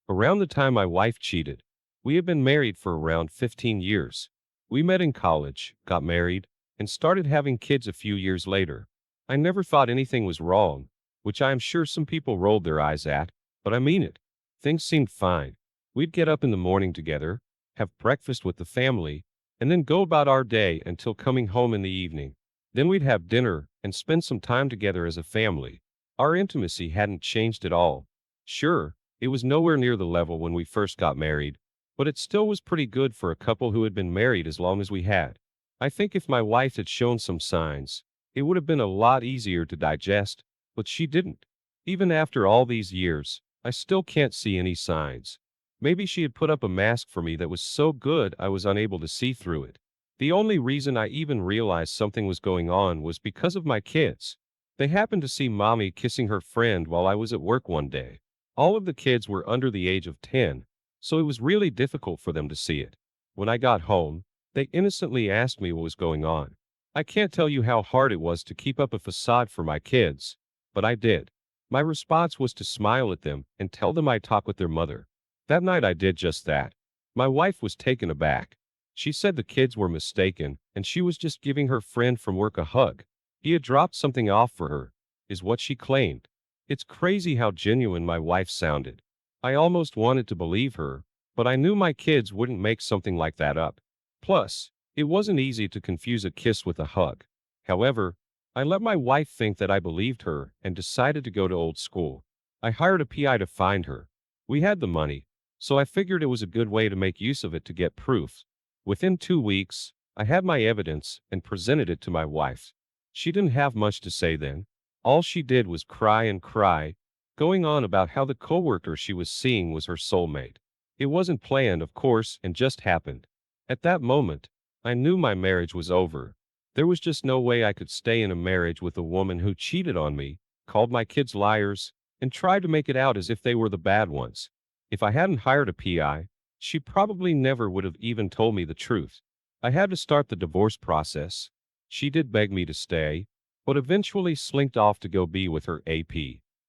around the time my wife cheated. We had been married for around 15 years. We met in college, got married, and started having kids a few years later. I never thought anything was wrong, which I am sure some people rolled their eyes at, but I mean it. Things seemed fine. We'd get up in the morning together, have breakfast with the family, and then go about our day until coming home in the evening. Then we'd have dinner and spend some time together as a family. Our intimacy hadn't changed at all. Sure, it was nowhere near the level when we first got married, but it still was pretty good for a couple who had been married as long as we had. I think if my wife had shown some signs, it would have been a lot easier to digest, but she didn't. Even after all these years, I still can't see any signs. Maybe she had put up a mask for me that was so good I was unable to see through it. The only reason I even realized something was going on was because of my kids. They happened to see mommy kissing her friend while I was at work one day. All of the kids were under the age of 10, so it was really difficult for them to see it. When I got home, they innocently asked me what was going on. I can't tell you how hard it was to keep up a facade for my kids, but I did. My response was to smile at them and tell them I'd talk with their mother. That night I did just that. My wife was taken aback. She said the kids were mistaken and she was just giving her friend from work a hug. He had dropped something off for her, is what she claimed. It's crazy how genuine my wife sounded. I almost wanted to believe her, but I knew my kids wouldn't make something like that up. Plus, it wasn't easy to confuse a kiss with a hug. However, I let my wife think that I believed her and decided to go to old school. I hired a PI to find her. We had the money, so I figured it was a good way to make use of it to get proof. Within 2 weeks, I had my evidence and presented it to my wife. She didn't have much to say then. All she did was cry and cry, going on about how the coworker she was seeing was her soulmate. It wasn't planned, of course, and just happened. At that moment, I knew my marriage was over. There was just no way I could stay in a marriage with a woman who cheated on me, called my kids liars, and tried to make it out as if they were the bad ones. If I hadn't hired a PI, she probably never would have even told me the truth. I had to start the divorce process. She did beg me to stay, but eventually slinked off to go be with her AP.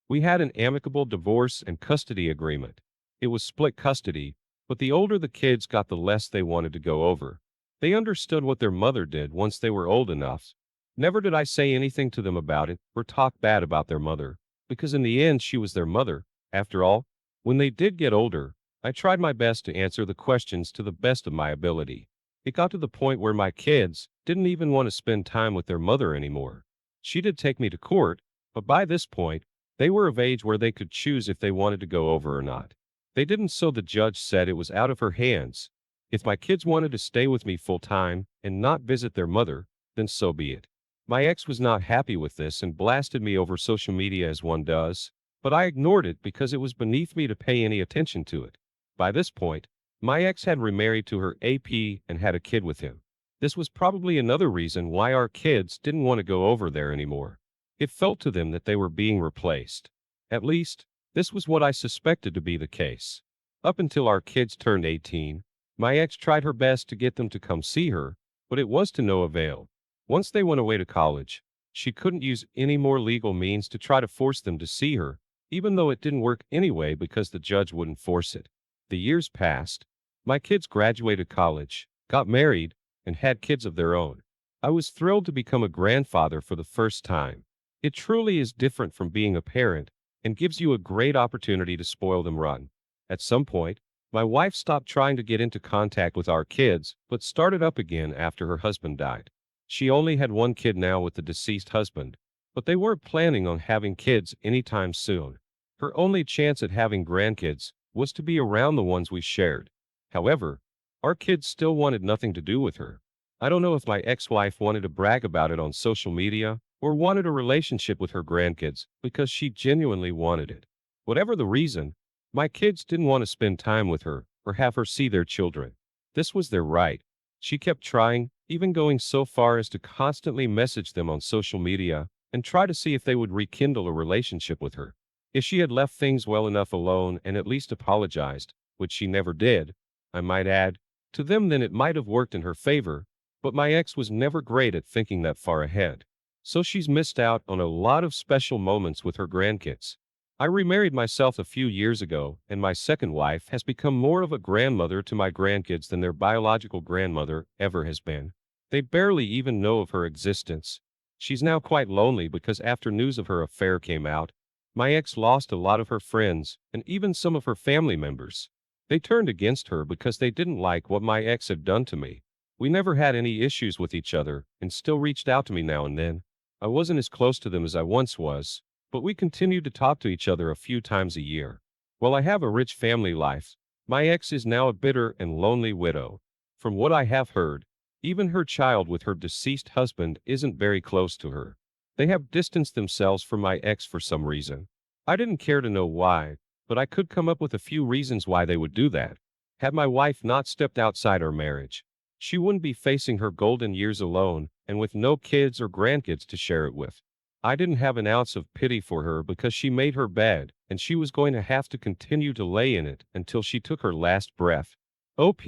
We had an amicable divorce and custody agreement. It was split custody, but the older the kids got, the less they wanted to go over. They understood what their mother did once they were old enough. Never did I say anything to them about it or talk bad about their mother, because in the end she was their mother, after all. When they did get older, I tried my best to answer the questions to the best of my ability. It got to the point where my kids didn't even want to spend time with their mother anymore. She did take me to court, but by this point, they were of age where they could choose if they wanted to go over or not. They didn't, so the judge said it was out of her hands. If my kids wanted to stay with me full time and not visit their mother, then so be it. My ex was not happy with this and blasted me over social media as one does, but I ignored it because it was beneath me to pay any attention to it. By this point, my ex had remarried to her AP and had a kid with him. This was probably another reason why our kids didn't want to go over there anymore. It felt to them that they were being replaced. At least, this was what I suspected to be the case. Up until our kids turned 18, my ex tried her best to get them to come see her, but it was to no avail. Once they went away to college, she couldn't use any more legal means to try to force them to see her, even though it didn't work anyway because the judge wouldn't force it. The years passed. My kids graduated college, got married, and had kids of their own. I was thrilled to become a grandfather for the first time. It truly is different from being a parent and gives you a great opportunity to spoil them rotten. At some point, my wife stopped trying to get into contact with our kids, but started up again after her husband died. She only had one kid now with the deceased husband, but they weren't planning on having kids anytime soon. Her only chance at having grandkids was to be around the ones we shared. However, our kids still wanted nothing to do with her. I don't know if my ex-wife wanted to brag about it on social media or wanted a relationship with her grandkids because she genuinely wanted it. Whatever the reason, my kids didn't want to spend time with her or have her see their children. This was their right. She kept trying, even going so far as to constantly message them on social media and try to see if they would rekindle a relationship with her. If she had left things well enough alone and at least apologized, which she never did, I might add, to them, then it might have worked in her favor, but my ex was never great at thinking that far ahead. So she's missed out on a lot of special moments with her grandkids. I remarried myself a few years ago, and my second wife has become more of a grandmother to my grandkids than their biological grandmother ever has been. They barely even know of her existence. She's now quite lonely because after news of her affair came out, my ex lost a lot of her friends and even some of her family members. They turned against her because they didn't like what my ex had done to me. We never had any issues with each other and still reached out to me now and then. I wasn't as close to them as I once was, but we continued to talk to each other a few times a year. While I have a rich family life, my ex is now a bitter and lonely widow. From what I have heard, even her child with her deceased husband isn't very close to her. They have distanced themselves from my ex for some reason. I didn't care to know why, but I could come up with a few reasons why they would do that. Had my wife not stepped outside our marriage, she wouldn't be facing her golden years alone and with no kids or grandkids to share it with. I didn't have an ounce of pity for her because she made her bed, and she was going to have to continue to lay in it until she took her last breath. OP.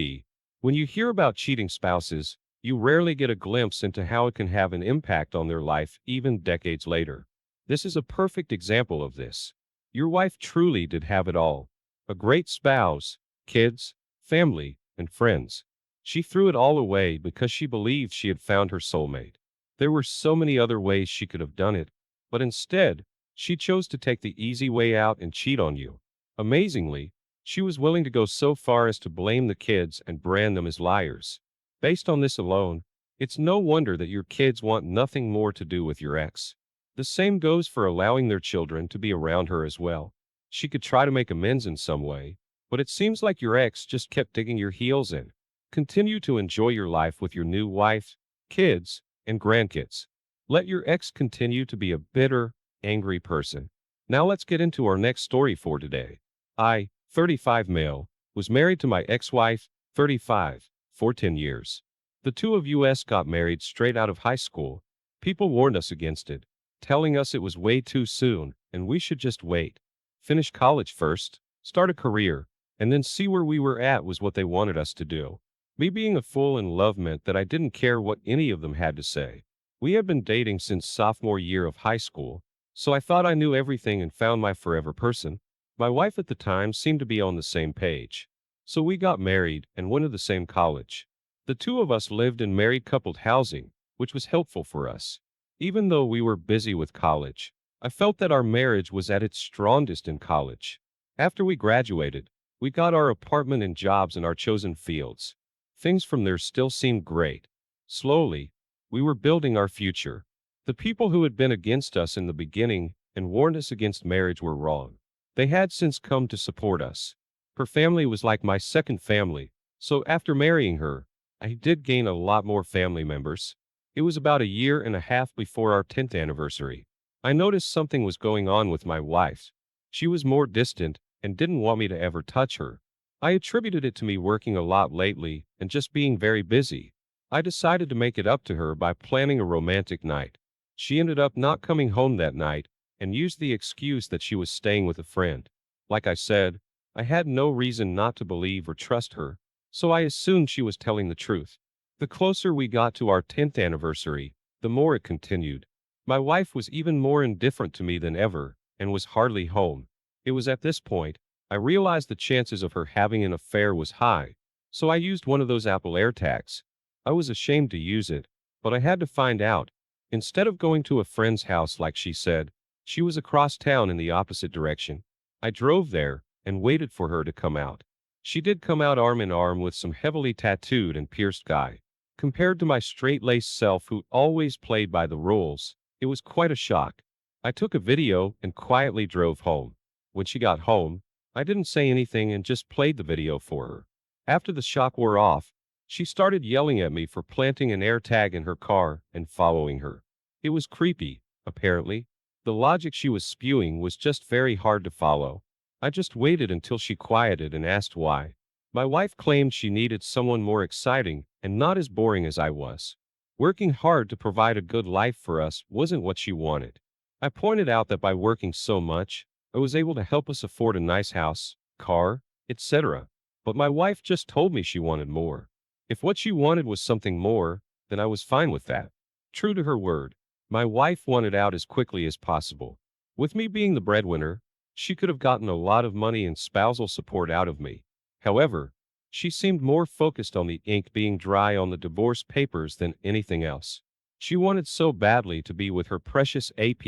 When you hear about cheating spouses, you rarely get a glimpse into how it can have an impact on their life even decades later. This is a perfect example of this. Your wife truly did have it all. A great spouse, kids, family, and friends. She threw it all away because she believed she had found her soulmate. There were so many other ways she could have done it, but instead, she chose to take the easy way out and cheat on you. Amazingly, she was willing to go so far as to blame the kids and brand them as liars. Based on this alone, it's no wonder that your kids want nothing more to do with your ex. The same goes for allowing their children to be around her as well. She could try to make amends in some way, but it seems like your ex just kept digging your heels in. Continue to enjoy your life with your new wife, kids, and grandkids. Let your ex continue to be a bitter, angry person. Now let's get into our next story for today. I, 35 male, was married to my ex-wife, 35, for 10 years. The two of us got married straight out of high school. People warned us against it, telling us it was way too soon and we should just wait. Finish college first, start a career, and then see where we were at was what they wanted us to do. Me being a fool in love meant that I didn't care what any of them had to say. We had been dating since sophomore year of high school, so I thought I knew everything and found my forever person. My wife at the time seemed to be on the same page. So we got married and went to the same college. The two of us lived in married coupled housing, which was helpful for us. Even though we were busy with college, I felt that our marriage was at its strongest in college. After we graduated, we got our apartment and jobs in our chosen fields. Things from there still seemed great. Slowly, we were building our future. The people who had been against us in the beginning and warned us against marriage were wrong. They had since come to support us. Her family was like my second family, so after marrying her, I did gain a lot more family members. It was about a year and a half before our 10th anniversary. I noticed something was going on with my wife. She was more distant and didn't want me to ever touch her. I attributed it to me working a lot lately and just being very busy. I decided to make it up to her by planning a romantic night. She ended up not coming home that night and used the excuse that she was staying with a friend. Like I said, I had no reason not to believe or trust her, so I assumed she was telling the truth. The closer we got to our 10th anniversary, the more it continued. My wife was even more indifferent to me than ever and was hardly home. It was at this point I realized the chances of her having an affair was high, so I used one of those Apple AirTags. I was ashamed to use it, but I had to find out. Instead of going to a friend's house like she said, she was across town in the opposite direction. I drove there and waited for her to come out. She did come out arm in arm with some heavily tattooed and pierced guy. Compared to my straight-laced self who always played by the rules, it was quite a shock. I took a video and quietly drove home. When she got home, I didn't say anything and just played the video for her. After the shock wore off, she started yelling at me for planting an AirTag in her car and following her. It was creepy, apparently. The logic she was spewing was just very hard to follow. I just waited until she quieted and asked why. My wife claimed she needed someone more exciting and not as boring as I was. Working hard to provide a good life for us wasn't what she wanted. I pointed out that by working so much, I was able to help us afford a nice house, car, etc. But my wife just told me she wanted more. If what she wanted was something more, then I was fine with that. True to her word, my wife wanted out as quickly as possible. With me being the breadwinner, She could have gotten a lot of money and spousal support out of me. However, she seemed more focused on the ink being dry on the divorce papers than anything else. She wanted so badly to be with her precious AP,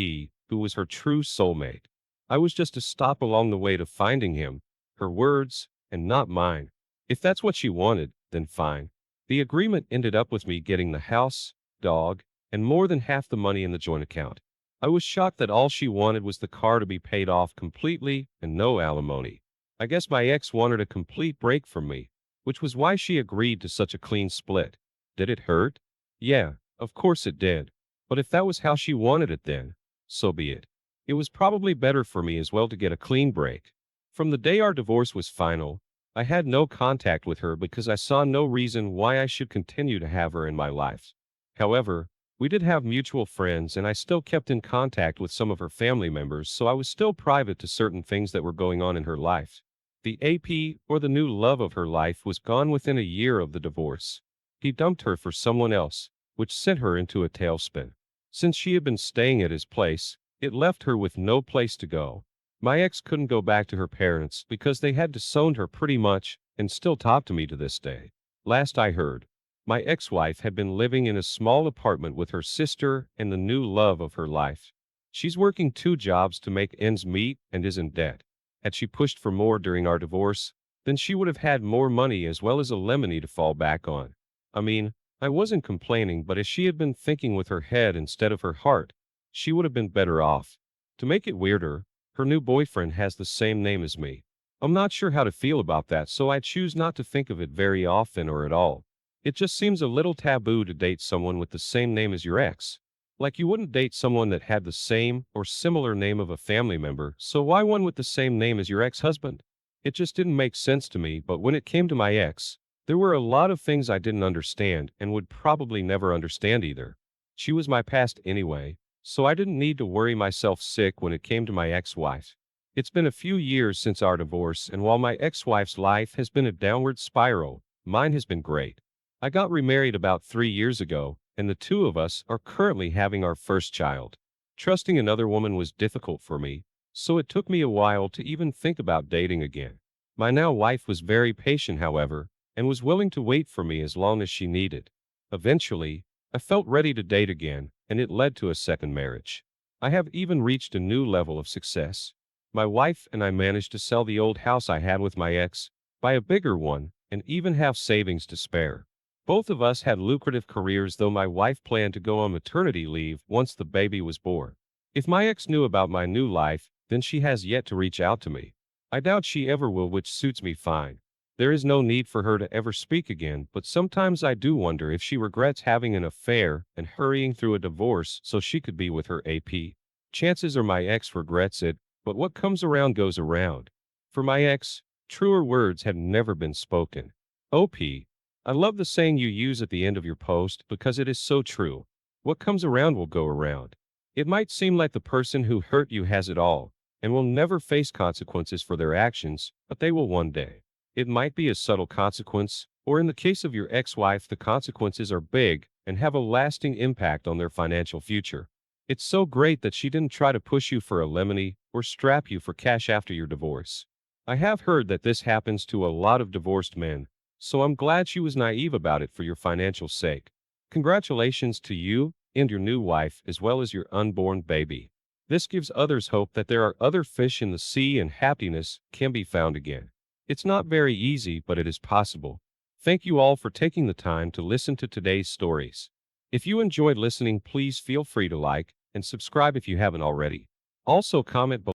who was her true soulmate. I was just a stop along the way to finding him, her words, and not mine. If that's what she wanted, then fine. The agreement ended up with me getting the house, dog, and more than half the money in the joint account. I was shocked that all she wanted was the car to be paid off completely and no alimony. I guess my ex wanted a complete break from me, which was why she agreed to such a clean split. Did it hurt? Yeah, of course it did. But if that was how she wanted it then, so be it. It was probably better for me as well to get a clean break. From the day our divorce was final, I had no contact with her because I saw no reason why I should continue to have her in my life. However, we did have mutual friends and I still kept in contact with some of her family members, so I was still private to certain things that were going on in her life. The AP, or the new love of her life, was gone within a year of the divorce. He dumped her for someone else, which sent her into a tailspin. Since she had been staying at his place, it left her with no place to go. My ex couldn't go back to her parents because they had disowned her pretty much and still talk to me to this day. Last I heard, my ex-wife had been living in a small apartment with her sister and the new love of her life. She's working 2 jobs to make ends meet and is in debt. Had she pushed for more during our divorce, then she would have had more money as well as a lemony to fall back on. I mean, I wasn't complaining, but if she had been thinking with her head instead of her heart, she would have been better off. To make it weirder, her new boyfriend has the same name as me. I'm not sure how to feel about that, so I choose not to think of it very often or at all. It just seems a little taboo to date someone with the same name as your ex. Like you wouldn't date someone that had the same or similar name of a family member, so why one with the same name as your ex-husband? It just didn't make sense to me, but when it came to my ex, there were a lot of things I didn't understand and would probably never understand either. She was my past anyway, so I didn't need to worry myself sick when it came to my ex-wife. It's been a few years since our divorce, and while my ex-wife's life has been a downward spiral, mine has been great. I got remarried about 3 years ago, and the two of us are currently having our first child. Trusting another woman was difficult for me, so it took me a while to even think about dating again. My now wife was very patient, however, and was willing to wait for me as long as she needed. Eventually, I felt ready to date again, and it led to a second marriage. I have even reached a new level of success. My wife and I managed to sell the old house I had with my ex, buy a bigger one, and even have savings to spare. Both of us had lucrative careers, though my wife planned to go on maternity leave once the baby was born. If my ex knew about my new life, then she has yet to reach out to me. I doubt she ever will, which suits me fine. There is no need for her to ever speak again, but sometimes I do wonder if she regrets having an affair and hurrying through a divorce so she could be with her AP. Chances are my ex regrets it, but what comes around goes around. For my ex, truer words had never been spoken. OP. I love the saying you use at the end of your post because it is so true. What comes around will go around. It might seem like the person who hurt you has it all and will never face consequences for their actions, but they will one day. It might be a subtle consequence, or in the case of your ex-wife, the consequences are big and have a lasting impact on their financial future. It's so great that she didn't try to push you for a lemony or strap you for cash after your divorce. I have heard that this happens to a lot of divorced men, so I'm glad she was naive about it for your financial sake. Congratulations to you and your new wife, as well as your unborn baby. This gives others hope that there are other fish in the sea and happiness can be found again. It's not very easy, but it is possible. Thank you all for taking the time to listen to today's stories. If you enjoyed listening, please feel free to like and subscribe if you haven't already. Also comment below